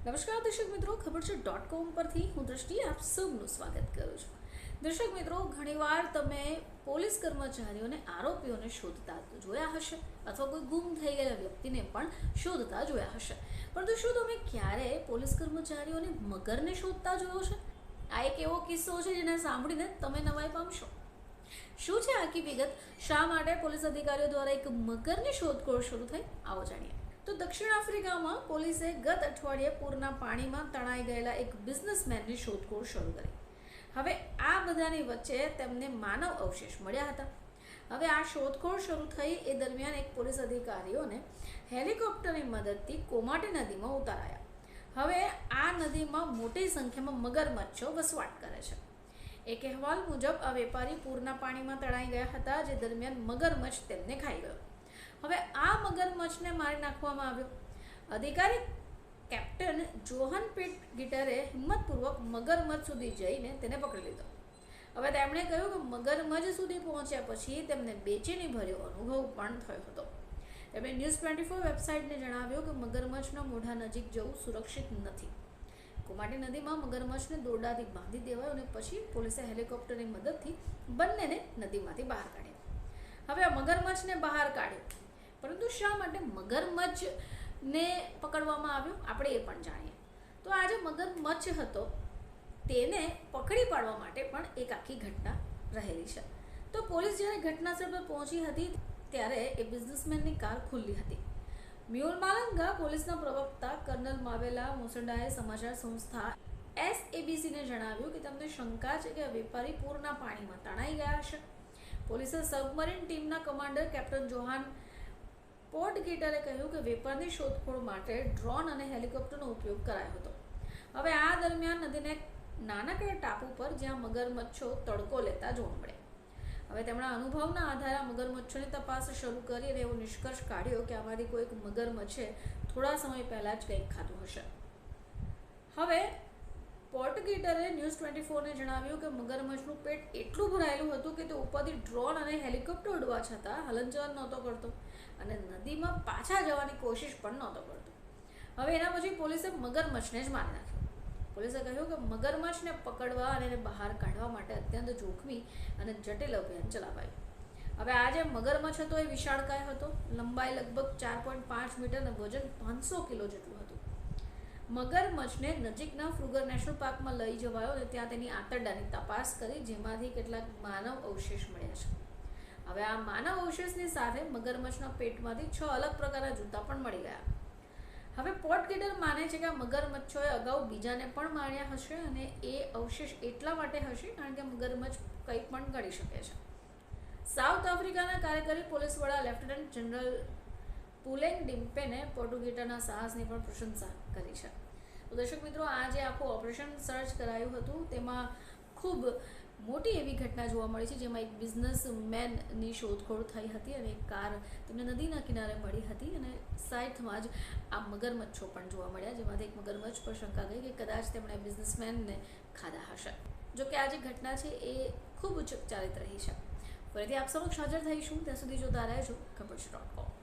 નમસ્કાર દર્શક મિત્રો, ખબર છે .com પરથી હું દ્રષ્ટિ આપ સૌનું સ્વાગત કરું છું. દર્શક મિત્રો, ઘણીવાર તમે પોલીસ કર્મચારીઓને આરોપીઓને શોધતા જોયા હશે અથવા કોઈ ગુમ થઈ ગયેલા વ્યક્તિને પણ શોધતા જોયા હશે, પરંતુ શું તમે ક્યારે પોલીસ કર્મચારીઓને મગરને શોધતા જોયો છે? આ એક એવો કિસ્સો છે જેને સાંભળીને તમે નવાઈ પામશો. શું છે આખી વિગત? શા માટે પોલીસ અધિકારીઓ દ્વારા એક મગરની શોધખોળ શરૂ થઈ? આવો જાણીએ. તો દક્ષિણ આફ્રિકામાં પોલીસે ગત અઠવાડિયે પૂરના પાણીમાં તણાઈ ગયેલા એક બિઝનેસમેનની શોધખોળ શરૂ કરી. હવે આ બધાની વચ્ચે તેમને માનવ અવશેષ મળ્યા હતા. હવે આ શોધખોળ શરૂ થઈ એ દરમિયાન એક પોલીસ અધિકારીઓને હેલિકોપ્ટરની મદદથી કોમાટી નદીમાં ઉતારાયા. હવે આ નદીમાં મોટી સંખ્યામાં મગરમચ્છો વસવાટ કરે છે. એક અહેવાલ મુજબ આ વેપારી પૂરના પાણીમાં તણાઈ ગયા હતા, જે દરમિયાન મગરમચ્છ તેમને ખાઈ ગયો. હવે આ મગરમચ્છને મારી નાખવામાં આવ્યો. અધિકારી કેપ્ટન જોહન પીટ ગીટરે હિંમતપૂર્વક મગરમચ્છ સુધી જઈને તેને પકડી લીધો. હવે તેમણે કહ્યું કે મગરમચ્છ સુધી પહોંચ્યા પછી તેમને બેચેની ભર્યો અનુભવ પણ થયો હતો. તેમણે ન્યૂઝ 24 વેબસાઇટને જણાવ્યું કે મગરમચ્છના મોઢા નજીક જવું સુરક્ષિત નથી. કોમાટી નદીમાં મગરમચ્છને દોરડાથી બાંધી દેવાયો અને પછી પોલીસે હેલિકોપ્ટરની મદદથી બંનેને નદીમાંથી બહાર કાઢ્યા. હવે આ મગરમચ્છને બહાર કાઢ્યો, પરંતુ શા માટે મગરમચ્છને પકડવામાં આવ્યો આપણે એ પણ જાણીએ. તો આ જે મગરમચ્છ હતો તેને પકડી પાડવા માટે પણ એક આખી ઘટના રહેલી છે. તો પોલીસ જ્યારે ઘટનાસ્થળ પર પહોંચી હતી ત્યારે એ બિઝનેસમેનની કાર ખુલ્લી હતી. મ્યુલમાલંગા પોલીસના પ્રવક્તા કર્નલ માવેલા મોસંડાએ સમાચાર સંસ્થા SABCને જણાવ્યું કે તેમને શંકા છે કે આ વેપારી પૂરના પાણીમાં તણાઈ ગયા હશે. પોલીસે સબમરીન ટીમના કમાન્ડર કેપ્ટન જોહાન પોર્ટગીટરે કહ્યું કે વેપારની શોધખોળ માટે ડ્રોન અને હેલિકોપ્ટરનો ઉપયોગ કરાયો હતો. હવે આ દરમિયાન નદીના એક નાનકડા ટાપુ પર જ્યાં મગરમચ્છો તડકો લેતા જોવા મળે. હવે તેમના અનુભવના આધારે મગરમચ્છોની તપાસ શરૂ કરી અને એવો નિષ્કર્ષ કાઢ્યો કે આમાંથી કોઈક મગરમચ્છે થોડા સમય પહેલાં જ કંઈક ખાધું હશે. હવે પોર્ટગીટરે ન્યૂઝ 24ને જણાવ્યું કે મગરમચ્છનું પેટ એટલું ભરાયેલું હતું કે તે ઉપરથી ડ્રોન અને હેલિકોપ્ટર ઉડવા છતાં હલનચલન નહોતો કરતો અને નદીમાં પાછા જવાની કોશિશ પણ નહોતો કરતો. હવે એના પછી પોલીસે મગરમચ્છને જ મારી નાખ્યો. પોલીસે કહ્યું કે મગરમચ્છને પકડવા અને એને બહાર કાઢવા માટે અત્યંત જોખમી અને જટિલ અભિયાન ચલાવાયું. હવે આ જે મગરમચ્છ હતો એ વિશાળકાય હતો. લંબાઈ લગભગ 4.5 મીટર અને વજન 500 કિલો જેટલું હતું. મગરમચ્છને નજીકના ફ્રુગર નેશનલ પાર્કમાં લઈ જવાયો અને ત્યાં તેની આંતરડાની તપાસ કરી, જેમાંથી કેટલાક માનવ અવશેષ મળ્યા છે. હવે આ માનવ અવશેષની સાથે મગરમચ્છના પેટમાંથી 6 અલગ પ્રકારના જૂતા પણ મળી ગયા. હવે પોર્ટગીટર માને છે કે આ મગરમચ્છોએ અગાઉ બીજાને પણ માર્યા હશે અને એ અવશેષ એટલા માટે હશે કારણ કે મગરમચ્છ કંઈ પણ કરી શકે છે. સાઉથ આફ્રિકાના કાર્યકારી પોલીસ વડા લેફ્ટનન્ટ જનરલ પુલેંગ ડિમ્પેને પોર્ટુગીટરના સાહસની પણ પ્રશંસા કરી છે. તો દર્શક મિત્રો, આ જે આખું ઓપરેશન સર્ચ કરાયું હતું તેમાં ખૂબ મોટી એવી ઘટના જોવા મળી છે, જેમાં એક બિઝનેસમેનની શોધખોળ થઈ હતી અને એક કાર તેમને નદીના કિનારે મળી હતી અને સાઈડમાં જ આ મગરમચ્છો પણ જોવા મળ્યા, જેમાંથી એક મગરમચ્છ પર શંકા ગઈ કે કદાચ તેમણે બિઝનેસમેનને ખાધા હશે. જો કે આ જે ઘટના છે એ ખૂબ ચર્ચારિત રહી છે. ફરીથી આપ સમક્ષ હાજર થઈશું, ત્યાં સુધી જોતા રહેજો ખબર છે .com.